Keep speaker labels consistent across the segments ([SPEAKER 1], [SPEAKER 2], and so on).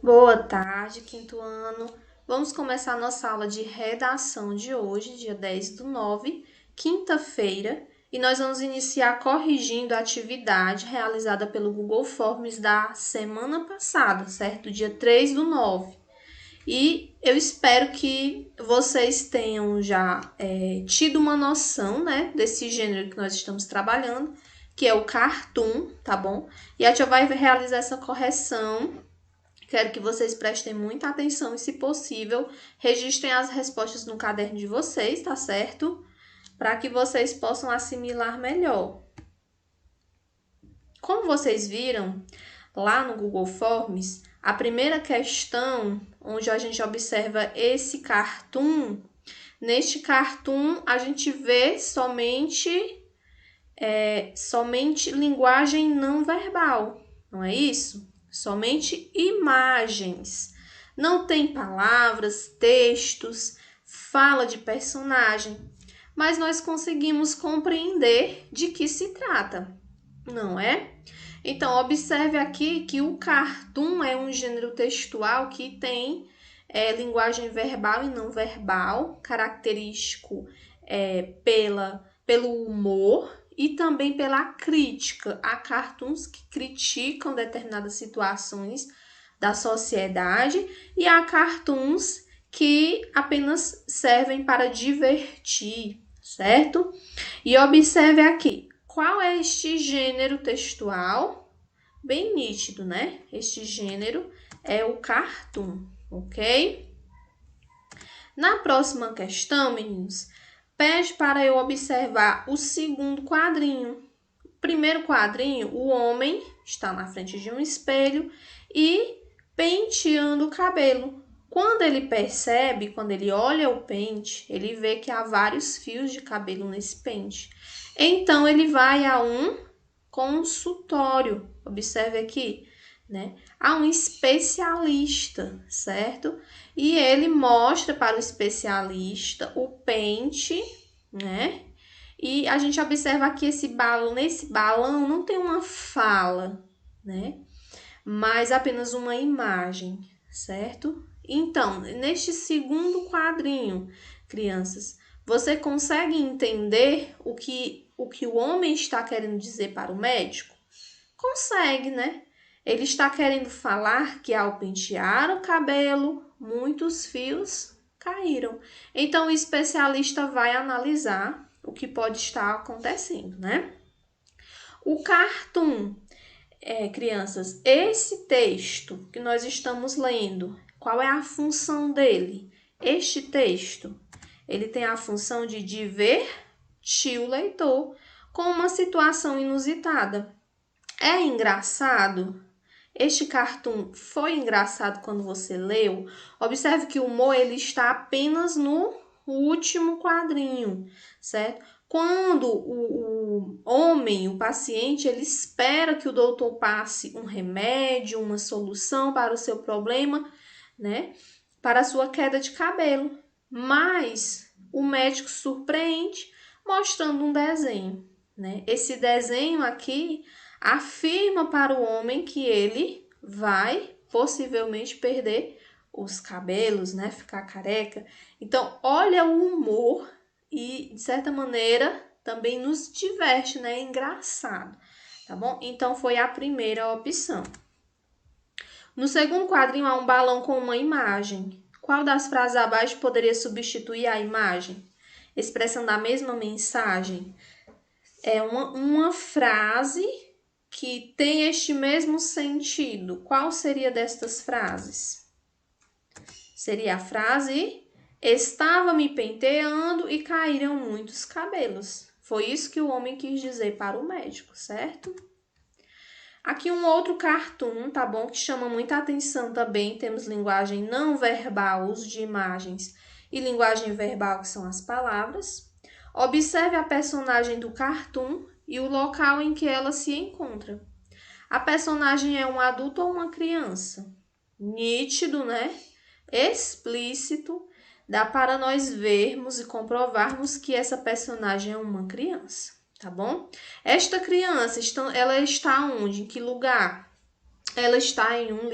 [SPEAKER 1] Boa tarde, quinto ano. Vamos começar a nossa aula de redação de hoje, dia 10/9, quinta-feira, e nós vamos iniciar corrigindo a atividade realizada pelo Google Forms da semana passada, certo? Dia 3/9. E eu espero que vocês tenham já tido uma noção, né, desse gênero que nós estamos trabalhando, que é o cartoon, tá bom? E a tia vai realizar essa correção. Quero que vocês prestem muita atenção e, se possível, registrem as respostas no caderno de vocês, tá certo? Para que vocês possam assimilar melhor. Como vocês viram lá no Google Forms, a primeira questão, onde a gente observa esse cartoon, neste cartoon a gente vê somente linguagem não verbal, não é isso? Somente imagens. Não tem palavras, textos, fala de personagem, mas nós conseguimos compreender de que se trata, não é? Então, observe aqui que o cartoon é um gênero textual que tem linguagem verbal e não verbal, característico pelo humor e também pela crítica. Há cartoons que criticam determinadas situações da sociedade e há cartoons que apenas servem para divertir, certo? E observe aqui, qual é este gênero textual? Bem nítido, né? Este gênero é o cartoon, ok? Na próxima questão, meninos, pede para eu observar o segundo quadrinho. Primeiro quadrinho, o homem está na frente de um espelho e penteando o cabelo. Quando ele olha o pente, ele vê que há vários fios de cabelo nesse pente. Então, ele vai a um consultório. Observe aqui, né? Há um especialista, certo? E ele mostra para o especialista o pente, né? E a gente observa aqui nesse balão não tem uma fala, né? Mas apenas uma imagem, certo? Então, neste segundo quadrinho, crianças, você consegue entender o que o homem está querendo dizer para o médico? Consegue, né? Ele está querendo falar que ao pentear o cabelo, muitos fios caíram. Então, o especialista vai analisar o que pode estar acontecendo, né? O cartoon, crianças, esse texto que nós estamos lendo, qual é a função dele? Este texto, ele tem a função de divertir o leitor com uma situação inusitada. É engraçado? Este cartoon foi engraçado quando você leu? Observe que o humor ele está apenas no último quadrinho, certo? Quando o homem, o paciente, ele espera que o doutor passe um remédio, uma solução para o seu problema, né? Para a sua queda de cabelo. Mas o médico surpreende mostrando um desenho, né? Esse desenho aqui afirma para o homem que ele vai possivelmente perder os cabelos, né? Ficar careca. Então, olha o humor e, de certa maneira, também nos diverte, né? É engraçado, tá bom? Então, foi a primeira opção. No segundo quadrinho, há um balão com uma imagem. Qual das frases abaixo poderia substituir a imagem? Expressando a mesma mensagem. É uma frase que tem este mesmo sentido. Qual seria destas frases? Seria a frase: estava me penteando e caíram muitos cabelos. Foi isso que o homem quis dizer para o médico, certo? Aqui um outro cartoon, tá bom? Que chama muita atenção também. Temos linguagem não verbal, uso de imagens, e linguagem verbal, que são as palavras. Observe a personagem do cartoon e o local em que ela se encontra. A personagem é um adulto ou uma criança? Nítido, né? Explícito. Dá para nós vermos e comprovarmos que essa personagem é uma criança, tá bom? Esta criança, ela está onde? Em que lugar? Ela está em um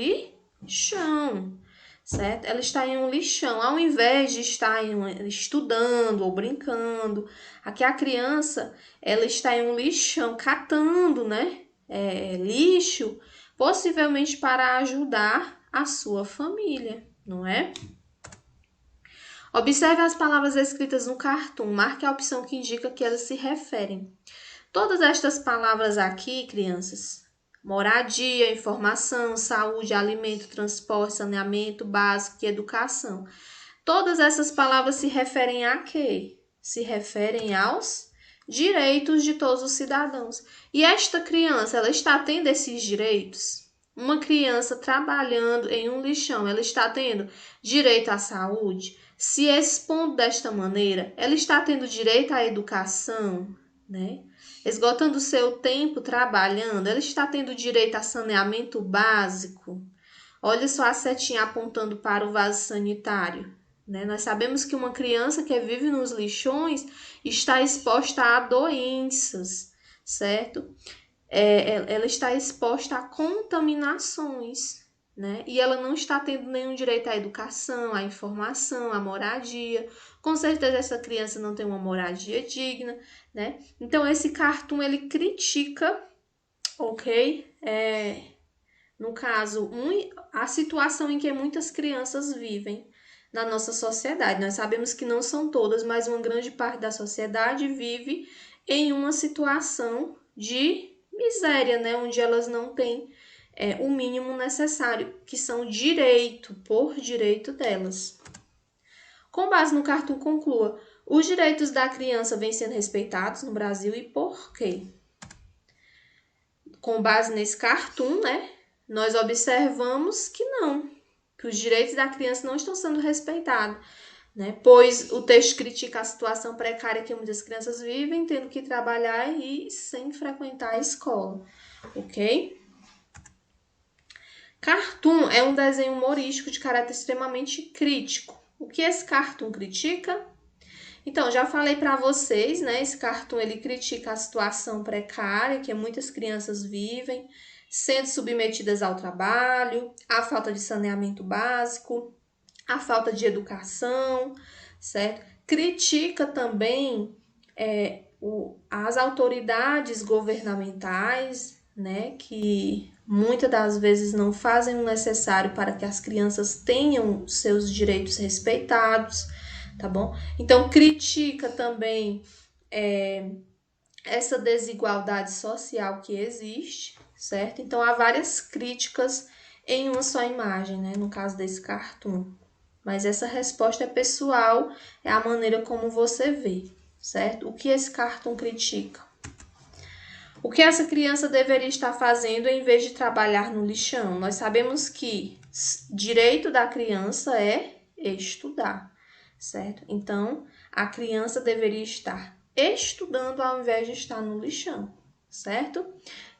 [SPEAKER 1] lixão, certo? Ela está em um lixão, ao invés de estar estudando ou brincando. Aqui a criança, ela está em um lixão, catando, né? Lixo, possivelmente para ajudar a sua família, não é? Observe as palavras escritas no cartoon, marque a opção que indica que elas se referem. Todas estas palavras aqui, crianças, moradia, informação, saúde, alimento, transporte, saneamento básico e educação. Todas essas palavras se referem a quê? Se referem aos direitos de todos os cidadãos. E esta criança, ela está tendo esses direitos? Uma criança trabalhando em um lixão, ela está tendo direito à saúde? Se expondo desta maneira, ela está tendo direito à educação, né? Esgotando seu tempo trabalhando, ela está tendo direito a saneamento básico. Olha só a setinha apontando para o vaso sanitário, né? Nós sabemos que uma criança que vive nos lixões está exposta a doenças, certo? Ela está exposta a contaminações, né? E ela não está tendo nenhum direito à educação, à informação, à moradia. Com certeza essa criança não tem uma moradia digna, né? Então esse cartoon ele critica, ok? No caso, a situação em que muitas crianças vivem na nossa sociedade. Nós sabemos que não são todas, mas uma grande parte da sociedade vive em uma situação de miséria, né? Onde elas não têm o mínimo necessário, que são por direito delas. Com base no cartoon, conclua: os direitos da criança vêm sendo respeitados no Brasil e por quê? Com base nesse cartoon, né? Nós observamos que não, que os direitos da criança não estão sendo respeitados, né? Pois o texto critica a situação precária que muitas crianças vivem, tendo que trabalhar e sem frequentar a escola, ok? Cartoon é um desenho humorístico de caráter extremamente crítico. O que esse cartoon critica? Então, já falei para vocês, né? Esse cartoon ele critica a situação precária que muitas crianças vivem, sendo submetidas ao trabalho, a falta de saneamento básico, a falta de educação, certo? Critica também as autoridades governamentais, né? Que muitas das vezes não fazem o necessário para que as crianças tenham seus direitos respeitados, tá bom? Então, critica também essa desigualdade social que existe, certo? Então, há várias críticas em uma só imagem, né? No caso desse cartoon. Mas essa resposta é pessoal, é a maneira como você vê, certo? O que esse cartoon critica? O que essa criança deveria estar fazendo em vez de trabalhar no lixão? Nós sabemos que direito da criança é estudar, certo? Então, a criança deveria estar estudando ao invés de estar no lixão, certo?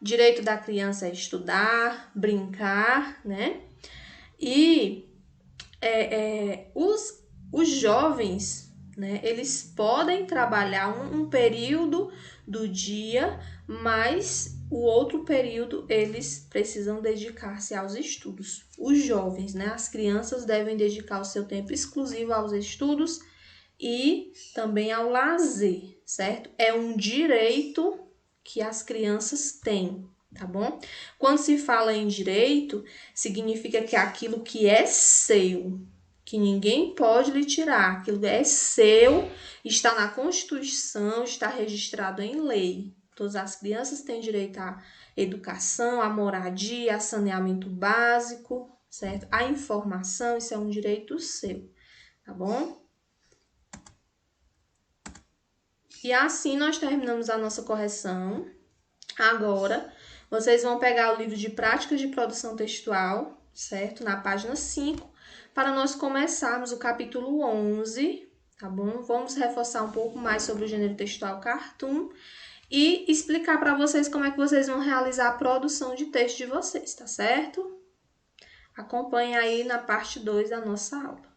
[SPEAKER 1] Direito da criança é estudar, brincar, né? E os jovens, né, eles podem trabalhar um período do dia, mas o outro período eles precisam dedicar-se aos estudos. Os jovens, né, as crianças devem dedicar o seu tempo exclusivo aos estudos e também ao lazer, certo? É um direito que as crianças têm, tá bom? Quando se fala em direito, significa que aquilo que é seu, que ninguém pode lhe tirar, aquilo que é seu, está na Constituição, está registrado em lei. Todas as crianças têm direito à educação, à moradia, a saneamento básico, certo? A informação, isso é um direito seu, tá bom? E assim nós terminamos a nossa correção. Agora, vocês vão pegar o livro de práticas de produção textual, certo? Na página 5, para nós começarmos o capítulo 11, tá bom? Vamos reforçar um pouco mais sobre o gênero textual cartoon e explicar para vocês como é que vocês vão realizar a produção de texto de vocês, tá certo? Acompanhe aí na parte 2 da nossa aula.